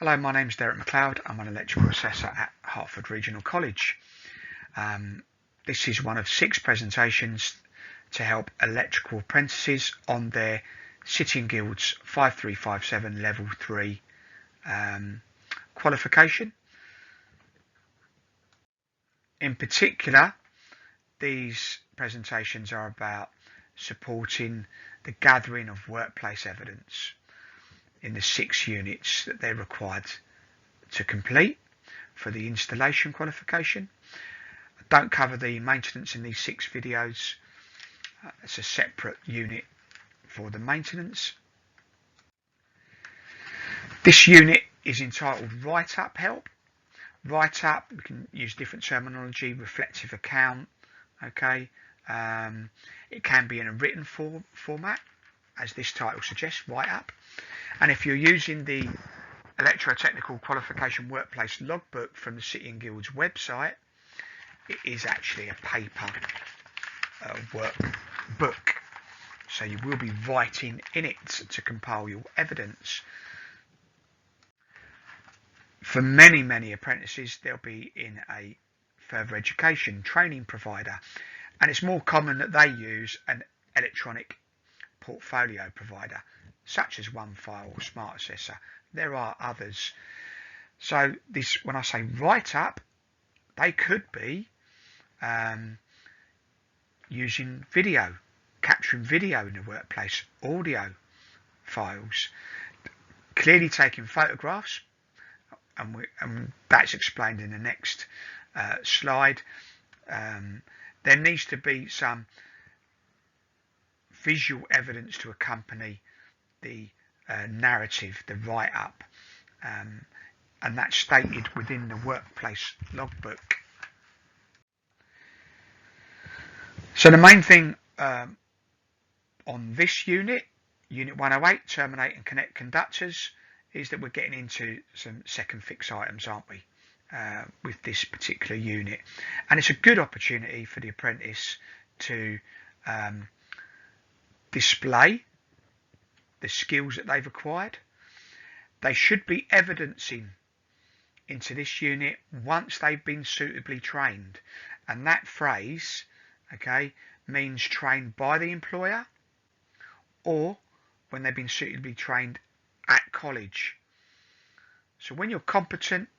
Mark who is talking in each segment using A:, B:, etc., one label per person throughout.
A: Hello, my name is Derek McLeod. I'm an electrical assessor at Hertford Regional College. This is one of 6 presentations to help electrical apprentices on their City and Guilds 5357 Level 3 qualification. In particular, these presentations are about supporting the gathering of workplace evidence in the 6 units that they're required to complete for the installation qualification. I don't cover the maintenance in these 6 videos. It's a separate unit for the maintenance. This unit is entitled Write-Up Help. Write-up, we can use different terminology, reflective account, okay. It can be in a written format, as this title suggests, Write-Up. And if you're using the Electrotechnical Qualification Workplace Logbook from the City and Guilds website, it is actually a paper workbook. So you will be writing in it to compile your evidence. For many apprentices, they'll be in a further education training provider, and it's more common that they use an electronic portfolio provider, such as OneFile or Smart Assessor. There are others. So this, when I say write-up, they could be using video, capturing video in the workplace, audio files, clearly taking photographs, and that's explained in the next slide. There needs to be some visual evidence to accompany the narrative, the write-up, and that's stated within the workplace logbook. So the main thing on this unit, Unit 108, Terminate and Connect Conductors, is that we're getting into some second fix items, aren't we, with this particular unit. And it's a good opportunity for the apprentice to display the skills that they've acquired. They should be evidencing into this unit once they've been suitably trained, and that phrase, okay, means trained by the employer or when they've been suitably trained at college. So when you're competent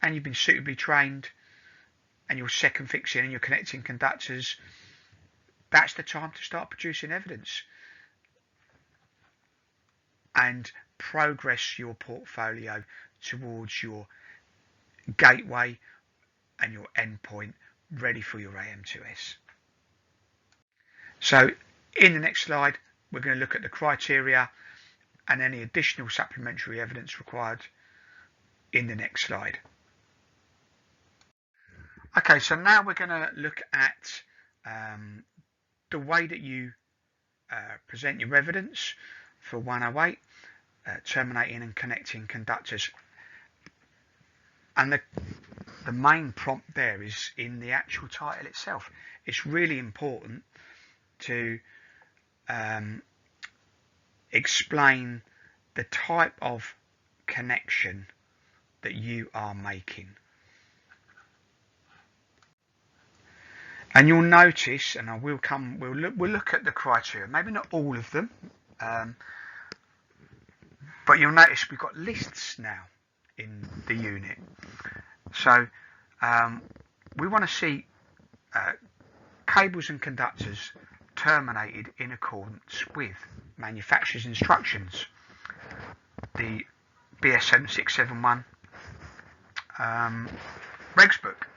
A: and you've been suitably trained and you're second fixing and you're connecting conductors, that's the time to start producing evidence and progress your portfolio towards your gateway and your endpoint, ready for your AM2S. So in the next slide, we're going to look at the criteria and any additional supplementary evidence required in the next slide. Okay, so now we're going to look at the way that you present your evidence for 108, terminating and connecting conductors. And the main prompt there is in the actual title itself. It's really important to explain the type of connection that you are making. And you'll notice, and we'll look at the criteria, maybe not all of them, but you'll notice we've got lists now in the unit. So we want to see cables and conductors terminated in accordance with manufacturer's instructions, the BS 7671 regs book,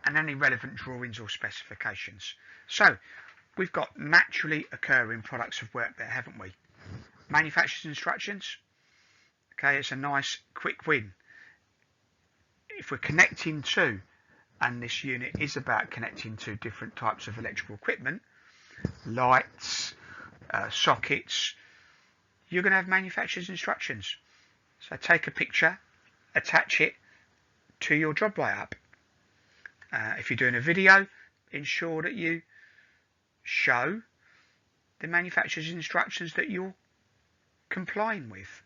A: and any relevant drawings or specifications. So we've got naturally occurring products of work there, haven't we? Manufacturer's instructions, okay, it's a nice quick win. If we're connecting to, and this unit is about connecting to different types of electrical equipment, lights, sockets, you're going to have manufacturer's instructions. So take a picture, attach it to your job write-up. If you're doing a video, ensure that you show the manufacturer's instructions that you're complying with.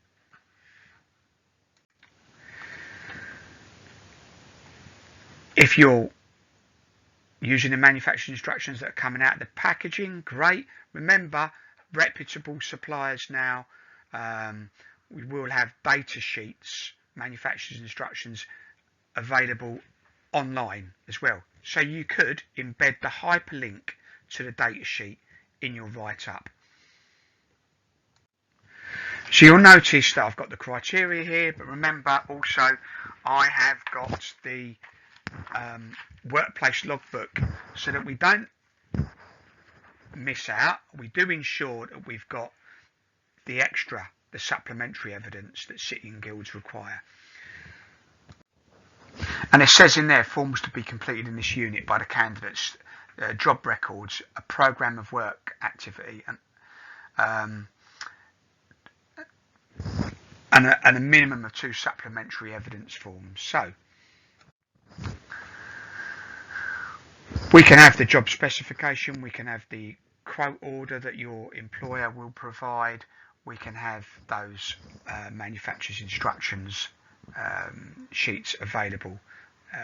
A: If you're using the manufacturing instructions that are coming out of the packaging, great. Remember, reputable suppliers now, we will have data sheets, manufacturer's instructions available online as well. So you could embed the hyperlink to the data sheet in your write-up. So you'll notice that I've got the criteria here, but remember also I have got the workplace logbook so that we don't miss out. We do ensure that we've got the extra, the supplementary evidence that city and guilds require. And it says in there, forms to be completed in this unit by the candidates, job records, a programme of work activity, and a minimum of 2 supplementary evidence forms. So we can have the job specification, we can have the quote order that your employer will provide, we can have those manufacturer's instructions sheets available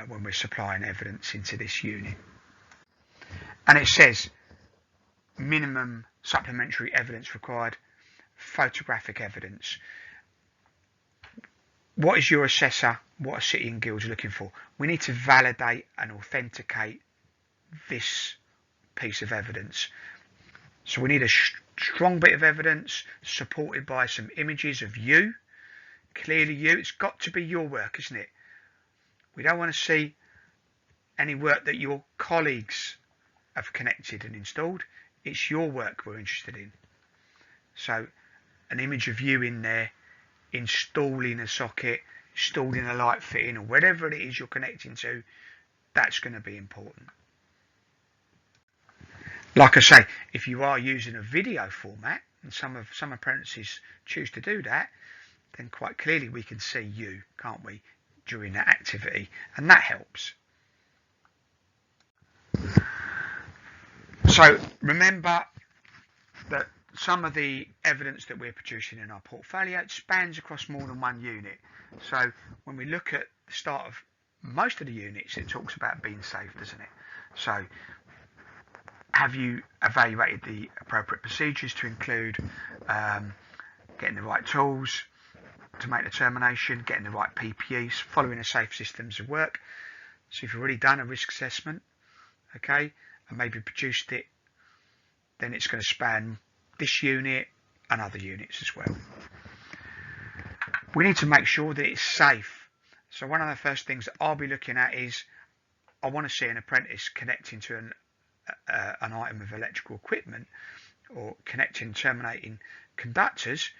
A: when we're supplying evidence into this unit. And it says minimum supplementary evidence required, photographic evidence. What is your assessor, what are city and guilds looking for? We need to validate and authenticate this piece of evidence. So we need a strong bit of evidence supported by some images of you, clearly you. It's got to be your work, isn't it? We don't want to see any work that your colleagues have connected and installed. It's your work we're interested in. So an image of you in there, installing a socket, installing a light fitting, or whatever it is you're connecting to, that's going to be important. Like I say, if you are using a video format, and some apprentices choose to do that, then quite clearly we can see you, can't we, during that activity, and that helps. So remember that some of the evidence that we're producing in our portfolio, it spans across more than one unit. So when we look at the start of most of the units, it talks about being safe, doesn't it? So have you evaluated the appropriate procedures to include getting the right tools to make the termination, getting the right PPEs, following the safe systems of work? So if you've already done a risk assessment, okay, and maybe produced it, then it's going to span this unit and other units as well. We need to make sure that it's safe. So one of the first things that I'll be looking at is I want to see an apprentice connecting to an item of electrical equipment or connecting and terminating conductors.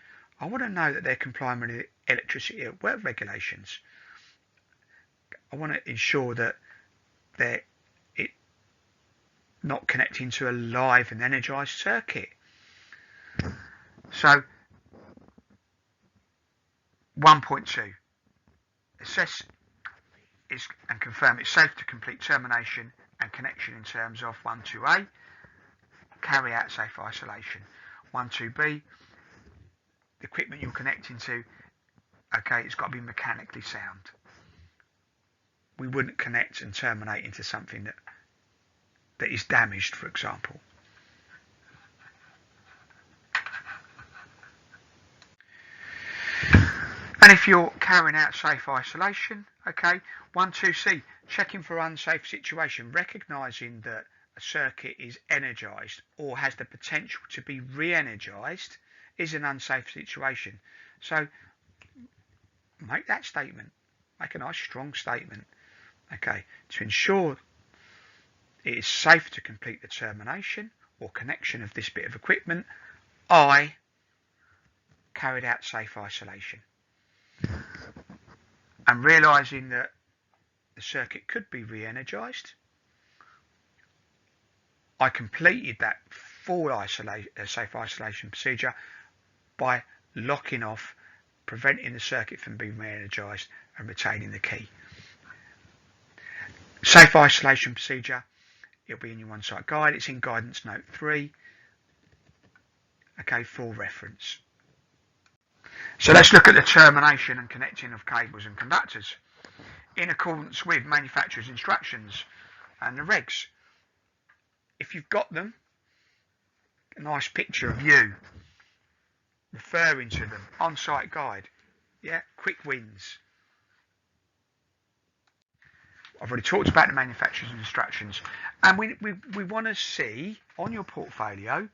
A: I want to know that they're complying with the electricity at work regulations. I want to ensure that they're not connecting to a live and energized circuit. So 1.2, assess and confirm it's safe to complete termination and connection in terms of 1.2a, carry out safe isolation. 1.2b, the equipment you're connecting to, okay, it's got to be mechanically sound. We wouldn't connect and terminate into something that is damaged, for example. And if you're carrying out safe isolation, okay, 1.2c, checking for unsafe situation, recognising that a circuit is energised or has the potential to be re-energised is an unsafe situation. So make that statement, make a nice strong statement, okay, to ensure it is safe to complete the termination or connection of this bit of equipment. I carried out safe isolation. And realising that the circuit could be re-energised, I completed that full safe isolation procedure by locking off, preventing the circuit from being re-energised and retaining the key. Safe isolation procedure, it'll be in your one-site guide. It's in guidance note 3, okay, for reference. So let's look at the termination and connecting of cables and conductors. in accordance with manufacturer's instructions and the regs. If you've got them, a nice picture of you referring to them, on-site guide, yeah, quick wins. I've already talked about the manufacturer's instructions, and we want to see on your portfolio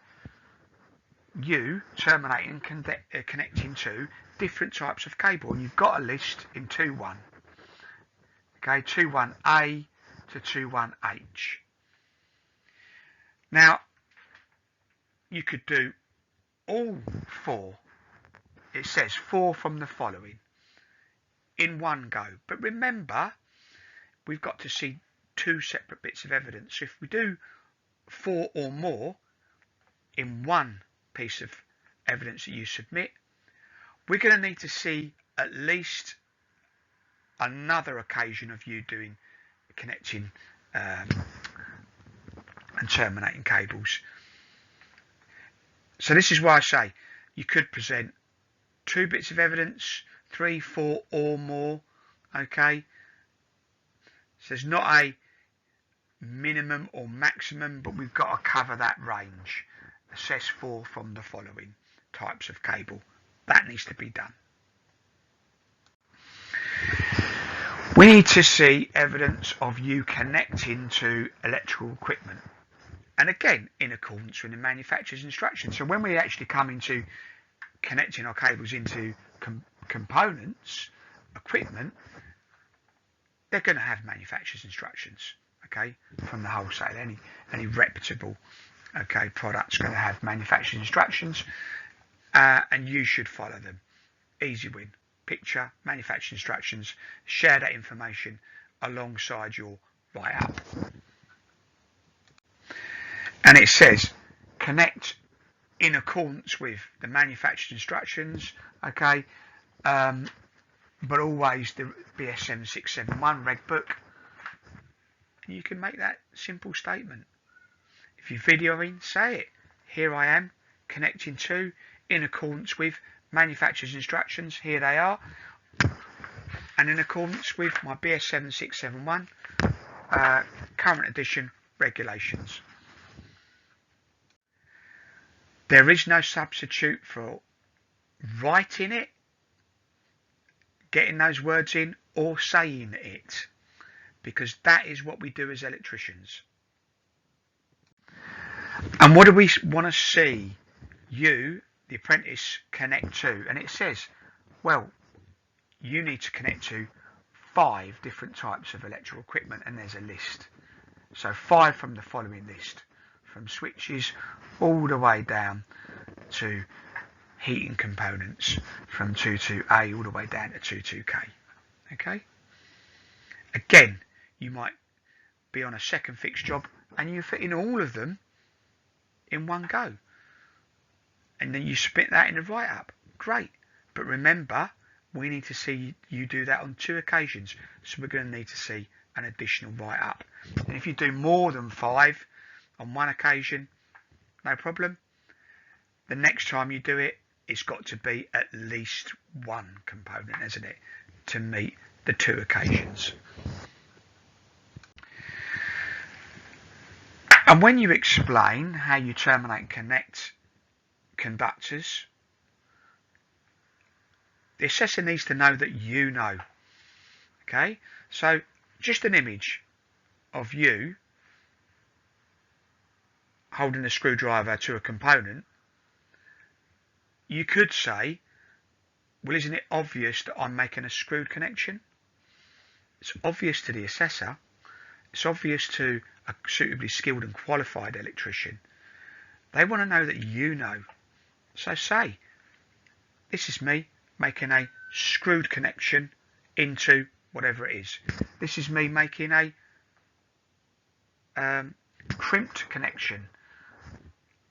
A: you terminating connecting to different types of cable, and you've got a list in 2.1. Okay, 2.1a to 2.1h. Now you could do all 4. It says 4 from the following in one go, but remember we've got to see 2 separate bits of evidence. So if we do 4 or more in one piece of evidence that you submit, we're going to need to see at least another occasion of you doing connecting and terminating cables. So this is why I say you could present 2 bits of evidence, 3, 4 or more. Okay, so there's not a minimum or maximum, but we've got to cover that range. Assess 4 from the following types of cable. That needs to be done. We need to see evidence of you connecting to electrical equipment, and again in accordance with the manufacturer's instructions. So when we actually come into connecting our cables into components, equipment, they're going to have manufacturer's instructions, okay, from the wholesale. Any reputable, okay, product's going to have manufacturer's instructions, and you should follow them. Easy win. Picture, manufacturer's instructions, share that information alongside your write-up. And it says connect in accordance with the manufacturer's instructions, okay, but always the BS 7671 reg book. You can make that simple statement. If you're videoing, say it. Here I am connecting to, in accordance with manufacturer's instructions. Here they are, and in accordance with my BS 7671 current edition regulations. There is no substitute for writing it, getting those words in, or saying it, because that is what we do as electricians. And what do we want to see you, the apprentice, connect to? And it says, well, you need to connect to 5 different types of electrical equipment, and there's a list. So 5 from the following list, from switches all the way down to heating components, from 22A all the way down to 22K. Okay. Again, you might be on a second fix job and you fit in all of them in one go, and then you submit that in a write-up. Great, but remember, we need to see you do that on 2 occasions, so we're going to need to see an additional write-up. And if you do more than 5 on one occasion, no problem. The next time you do it, it's got to be at least 1 component, isn't it, to meet the 2 occasions. And when you explain how you terminate and connect conductors, the assessor needs to know that you know. Okay, so just an image of you holding a screwdriver to a component. You could say, well, isn't it obvious that I'm making a screwed connection? It's obvious to the assessor. It's obvious to a suitably skilled and qualified electrician. They want to know that you know. So say, this is me making a screwed connection into whatever it is. This is me making a crimped connection.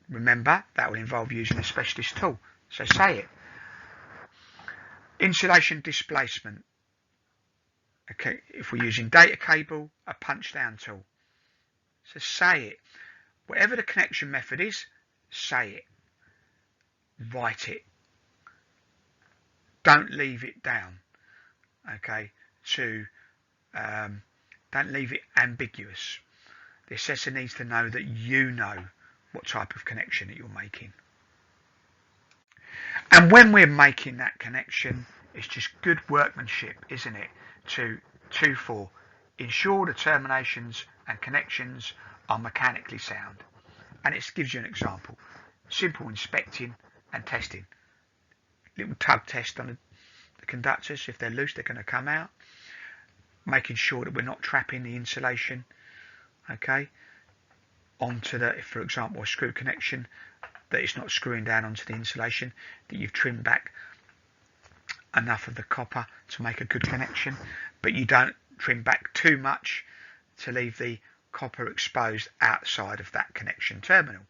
A: Remember, that will involve using a specialist tool. So say it. Insulation displacement. Okay, if we're using data cable, a punch down tool. So say it. Whatever the connection method is, say it. Write it. Don't leave it down, okay, to Don't leave it ambiguous. The assessor needs to know that you know what type of connection that you're making. And when we're making that connection, it's just good workmanship, isn't it? To 2.4, ensure the terminations and connections are mechanically sound. And it gives you an example. Simple inspecting and testing. Little tug test on the conductors. If they're loose, they're going to come out. Making sure that we're not trapping the insulation, okay, onto the, if for example a screw connection, that it's not screwing down onto the insulation, that you've trimmed back enough of the copper to make a good connection, but you don't trim back too much to leave the copper exposed outside of that connection terminal.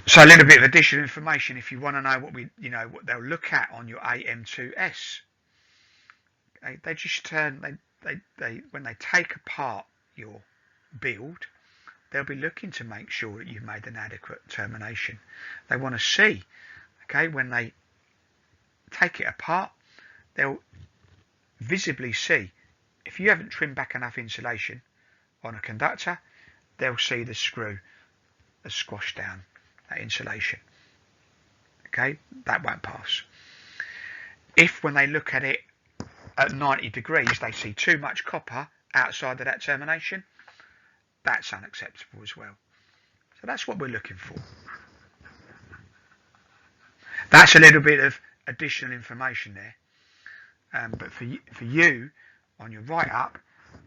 A: So a little bit of additional information if you want to know what what they'll look at on your AM2S. They just turn, when they take apart your build, they'll be looking to make sure that you've made an adequate termination. They want to see, okay, when they take it apart, they'll visibly see if you haven't trimmed back enough insulation on a conductor, they'll see the screw has squashed down that insulation. Okay, that won't pass. If when they look at it at 90 degrees they see too much copper outside of that termination, that's unacceptable as well. So that's what we're looking for. That's a little bit of additional information there. But for you on your write-up,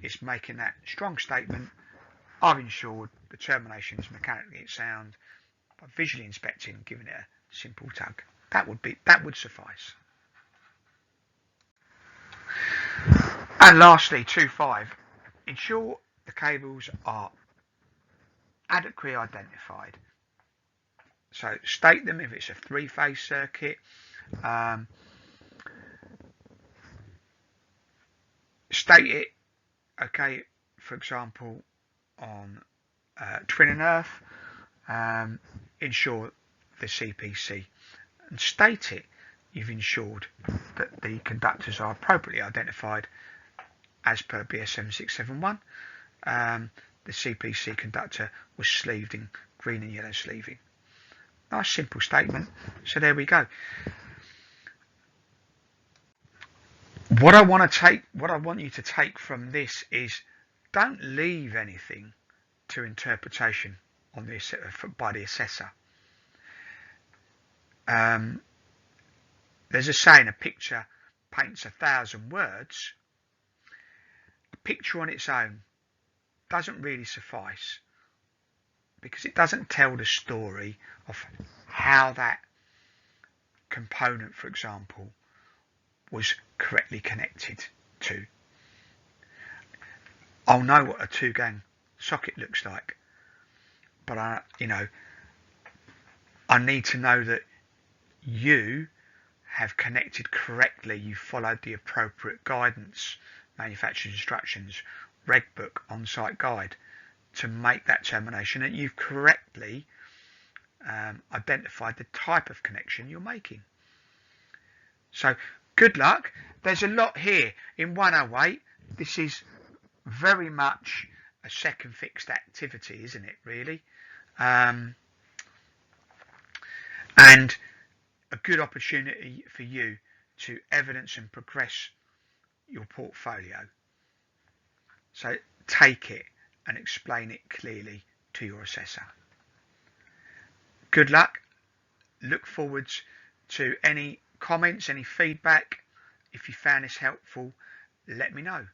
A: it's making that strong statement: I've ensured the termination is mechanically sound by visually inspecting and giving it a simple tug. That would suffice. And lastly, 2.5, ensure the cables are adequately identified. So state them if it's a three-phase circuit. State it, okay, for example, on twin and earth, ensure the CPC, and state it you've ensured that the conductors are appropriately identified as per BSM 671. The CPC conductor was sleeved in green and yellow sleeving. Nice simple statement. So there we go. What I want you to take from this is, don't leave anything to interpretation on by the assessor. There's a saying, a picture paints 1,000 words. A picture on its own doesn't really suffice, because it doesn't tell the story of how that component, for example, was correctly connected to. I'll know what a 2-gang socket looks like, but I need to know that you have connected correctly, you followed the appropriate guidance, manufacturer's instructions, reg book, on-site guide to make that termination, and you've correctly identified the type of connection you're making. So good luck. There's a lot here in 108. This is very much a second fixed activity, isn't it, really? And a good opportunity for you to evidence and progress your portfolio. So take it and explain it clearly to your assessor. Good luck. Look forwards to any comments, any feedback. If you found this helpful, let me know.